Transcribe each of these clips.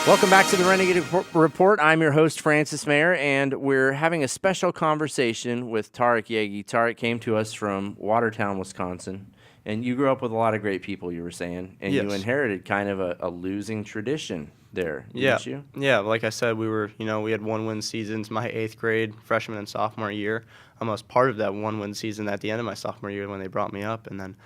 Welcome back to the Renegade Report. I'm your host, Francis Mayer, and we're having a special conversation with Tarek Yagi. Tarek came to us from Watertown, Wisconsin, and you grew up with a lot of great people, you were saying, and you inherited kind of a losing tradition there, didn't you? Yeah, like I said, we had one-win seasons my 8th grade, freshman and sophomore year. I was part of that one-win season at the end of my sophomore year when they brought me up, and then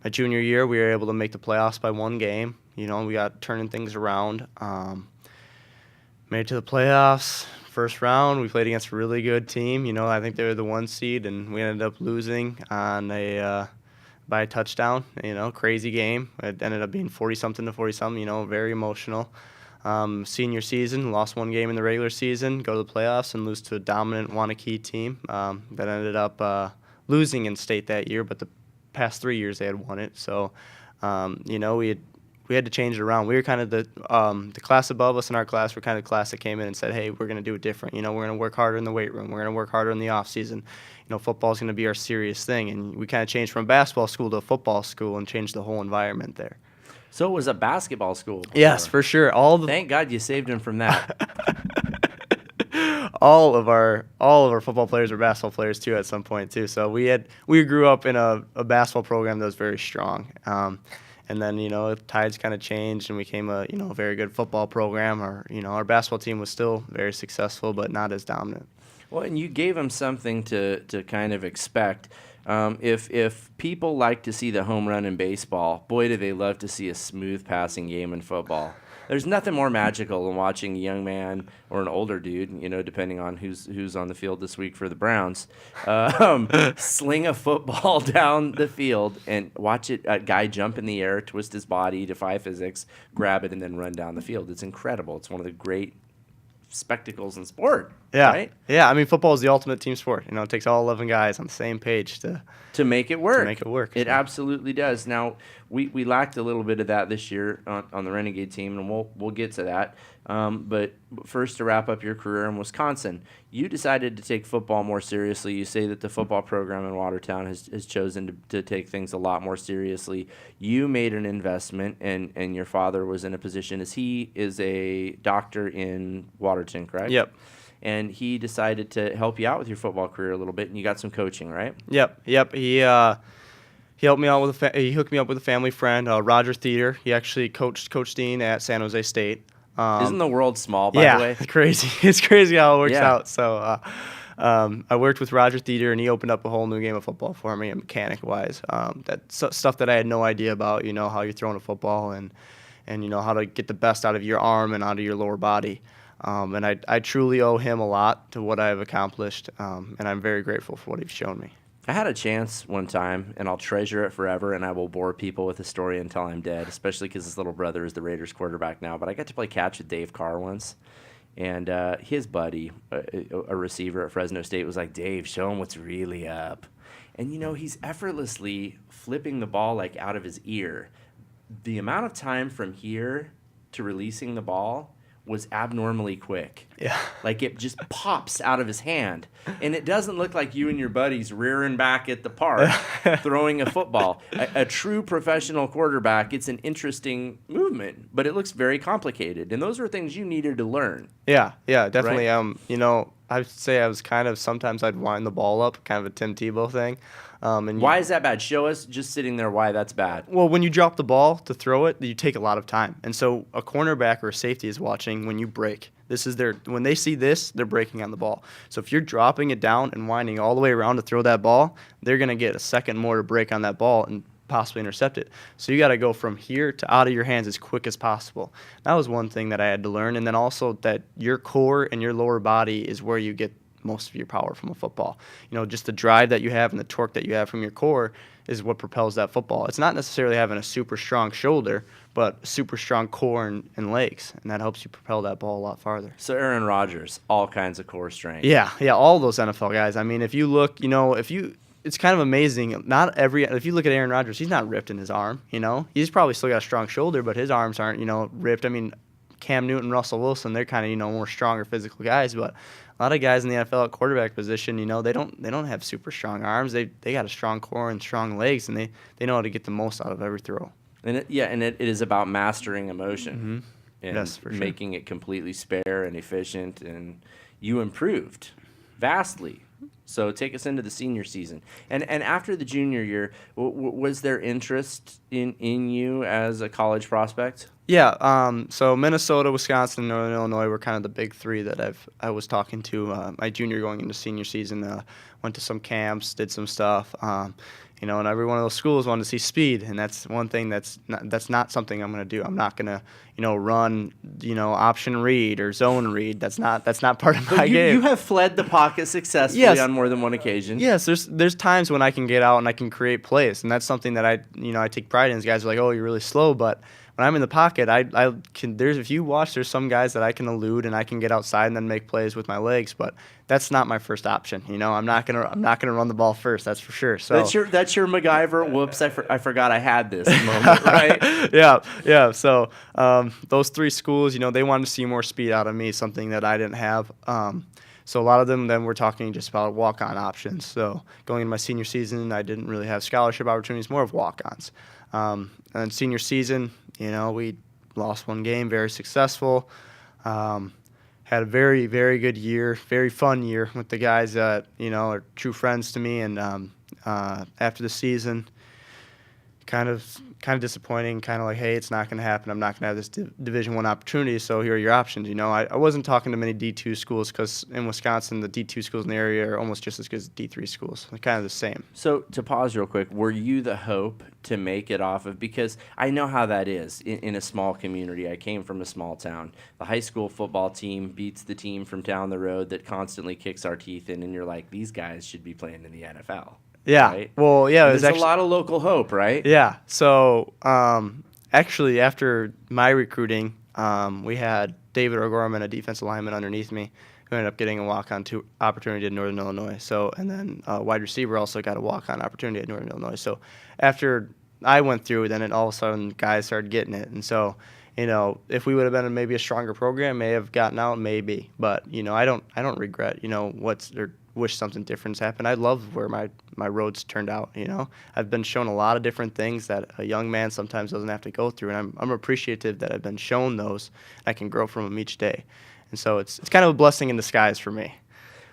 my junior year, we were able to make the playoffs by one game. We got turning things around. Made it to the playoffs. First round, we played against a really good team. I think they were the 1 seed, and we ended up losing on by a touchdown. Crazy game. It ended up being 40-something to 40-something. Very emotional. Senior season, lost one game in the regular season, go to the playoffs, and lose to a dominant Wanakee team that ended up losing in state that year, but the past 3 years they had won it. So, we had to change it around. We were kind of the class above us in our class. We're kind of the class that came in and said, hey, we're going to do it different. We're going to work harder in the weight room. We're going to work harder in the off season. Football is going to be our serious thing. And we kind of changed from a basketball school to a football school and changed the whole environment there. So it was a basketball school before. Yes, for sure. Thank God you saved him from that. all of our football players were basketball players too at some point too. So we grew up in a basketball program that was very strong. And then, tides kind of changed and we became a very good football program. Our basketball team was still very successful, but not as dominant. Well, and you gave them something to kind of expect. If people like to see the home run in baseball, boy, do they love to see a smooth passing game in football. There's nothing more magical than watching a young man or an older dude, depending on who's on the field this week for the Browns, sling a football down the field and watch a guy jump in the air, twist his body, defy physics, grab it, and then run down the field. It's incredible. It's one of the great spectacles in sport. Yeah. Right? Yeah. I mean, football is the ultimate team sport. It takes all 11 guys on the same page to make it work. It So. absolutely does. Now, we lacked a little bit of that this year on the Renegade team, and we'll get to that. But first, to wrap up your career in Wisconsin, you decided to take football more seriously. You say that the football program in Watertown has chosen to take things a lot more seriously. You made an investment, and your father was in a position, as he is a doctor in Waterton, correct? Yep. And he decided to help you out with your football career a little bit, and you got some coaching, right? Yep. He helped me out with he hooked me up with a family friend, Roger Theater. He actually coached Coach Dean at San Jose State. Isn't the world small, by the way? Yeah, it's crazy. It's crazy how it works out. So I worked with Roger Theater, and he opened up a whole new game of football for me, mechanic-wise. Stuff that I had no idea about, how you're throwing a football and how to get the best out of your arm and out of your lower body. And I truly owe him a lot to what I've accomplished, and I'm very grateful for what he's shown me. I had a chance one time, and I'll treasure it forever, and I will bore people with the story until I'm dead, especially because his little brother is the Raiders quarterback now. But I got to play catch with Dave Carr once, and his buddy, a receiver at Fresno State, was like, Dave, show him what's really up. And, he's effortlessly flipping the ball like out of his ear. The amount of time from here to releasing the ball was abnormally quick. Yeah. Like it just pops out of his hand. And it doesn't look like you and your buddies rearing back at the park throwing a football. A true professional quarterback, it's an interesting movement, but it looks very complicated. And those are things you needed to learn. Yeah, definitely. Right? I'd say I was kind of, sometimes I'd wind the ball up, kind of a Tim Tebow thing. Why is that bad? Show us just sitting there why that's bad. Well, when you drop the ball to throw it, you take a lot of time. And so a cornerback or a safety is watching when you break. When they see this, they're breaking on the ball. So if you're dropping it down and winding all the way around to throw that ball, they're going to get a second more to break on that ball and possibly intercept it. So you got to go from here to out of your hands as quick as possible. That was one thing that I had to learn. And then also that your core and your lower body is where you get most of your power from a football. Just the drive that you have and the torque that you have from your core is what propels that football. It's not necessarily having a super strong shoulder, but a super strong core and legs, and that helps you propel that ball a lot farther. So Aaron Rodgers, all kinds of core strength. Yeah, all those NFL guys. I mean, if you look, it's kind of amazing. If you look at Aaron Rodgers, he's not ripped in his arm, He's probably still got a strong shoulder, but his arms aren't, ripped. I mean, Cam Newton, Russell Wilson, they're kind of, more stronger physical guys, but a lot of guys in the NFL at quarterback position, they don't have super strong arms. They got a strong core and strong legs, and they know how to get the most out of every throw. And it is about mastering emotion. and Yes, for sure. making it completely spare and efficient, and you improved vastly. So take us into the senior season. And after the junior year, was there interest in you as a college prospect? Yeah, so Minnesota, Wisconsin, and Northern Illinois were kind of the big three that I was talking to my junior going into senior season. Went to some camps, did some stuff, and every one of those schools wanted to see speed, and that's one thing that's not something I'm going to do. I'm not going to run option read or zone read. That's not part of my game. You have fled the pocket successfully Yes. on more than one occasion. Yes, there's times when I can get out and I can create plays, and that's something that I take pride in. These guys are like, oh, you're really slow, but when I'm in the pocket, I can. If you watch, there's some guys that I can elude and I can get outside and then make plays with my legs, but that's not my first option. I'm not gonna run the ball first. That's for sure. So that's your MacGyver. Whoops, I forgot I had this moment. Right? yeah. So those three schools, they wanted to see more speed out of me, something that I didn't have. So a lot of them then were talking just about walk-on options. So going into my senior season, I didn't really have scholarship opportunities, more of walk-ons. And senior season, we lost one game, very successful. Had a very, very good year, very fun year with the guys that, are true friends to me. And after the season, kind of disappointing, kind of like, hey, it's not going to happen. I'm not going to have this Division I opportunity, so here are your options. I wasn't talking to many D2 schools because in Wisconsin, the D2 schools in the area are almost just as good as D3 schools. They're kind of the same. So to pause real quick, were you the hope to make it off of, because I know how that is in a small community. I came from a small town. The high school football team beats the team from down the road that constantly kicks our teeth in, and you're like, these guys should be playing in the NFL. Yeah. Right? Well, yeah. There's a lot of local hope, right? Yeah. So actually, after my recruiting, we had David O'Gorman, a defensive lineman underneath me, who ended up getting a walk-on opportunity at Northern Illinois. So, and then wide receiver also got a walk-on opportunity at Northern Illinois. So after I went through, then all of a sudden guys started getting it. And so, if we would have been maybe a stronger program, may have gotten out, maybe. But I don't regret or wish something different's happened. I love where my roads turned out. I've been shown a lot of different things that a young man sometimes doesn't have to go through, and I'm appreciative that I've been shown those. I can grow from them each day, and so it's kind of a blessing in disguise for me.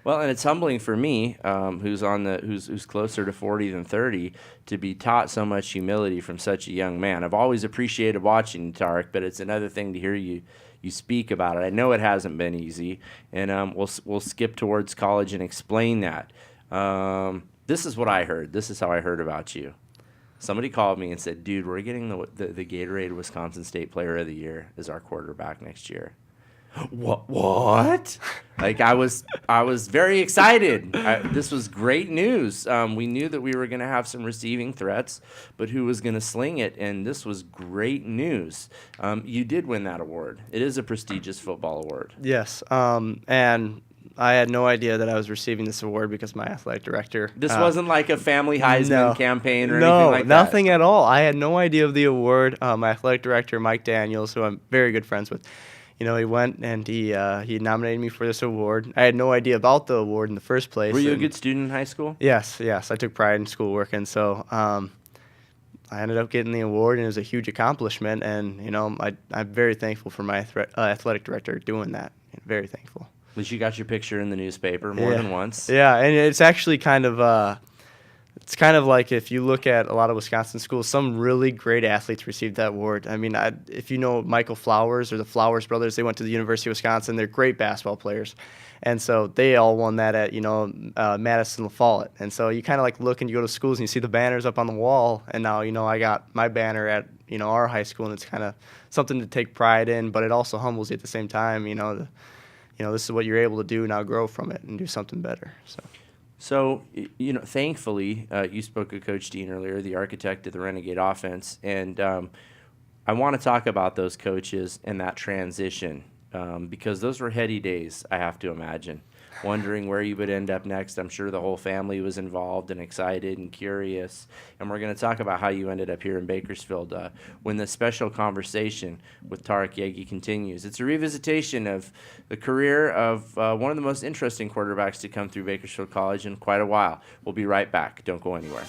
Well, and it's humbling for me, who's closer to 40 than 30, to be taught so much humility from such a young man. I've always appreciated watching you, Tarek, but it's another thing to hear you speak about it. I know it hasn't been easy, and we'll skip towards college and explain that. This is what I heard. This is how I heard about you. Somebody called me and said, "Dude, we're getting the Gatorade Wisconsin State Player of the Year as our quarterback next year." What? Like I was very excited. This was great news. We knew that we were going to have some receiving threats, but who was going to sling it? And this was great news. You did win that award. It is a prestigious football award. Yes. And I had no idea that I was receiving this award because my athletic director. This wasn't like a family Heisman campaign or anything like that. No, nothing at all. I had no idea of the award. My athletic director, Mike Daniels, who I'm very good friends with, he went and he nominated me for this award. I had no idea about the award in the first place. Were you a good student in high school? Yes. I took pride in schoolwork, and so I ended up getting the award, and it was a huge accomplishment. And I'm very thankful for my athletic director doing that. Very thankful. At least you got your picture in the newspaper more than once. Yeah, and it's actually kind of like if you look at a lot of Wisconsin schools, some really great athletes received that award. I mean, if you know Michael Flowers or the Flowers brothers, they went to the University of Wisconsin. They're great basketball players. And so they all won that at, Madison La Follette. And so you kind of like look and you go to schools and you see the banners up on the wall. And now, I got my banner at, our high school, and it's kind of something to take pride in, but it also humbles you at the same time. This is what you're able to do, now grow from it and do something better. So, thankfully, you spoke of Coach Dean earlier, the architect of the Renegade offense, and I want to talk about those coaches and that transition because those were heady days, I have to imagine. Wondering where you would end up next. I'm sure the whole family was involved and excited and curious. And we're going to talk about how you ended up here in Bakersfield when the special conversation with Tarek Yegi continues. It's a revisitation of the career of one of the most interesting quarterbacks to come through Bakersfield College in quite a while. We'll be right back. Don't go anywhere.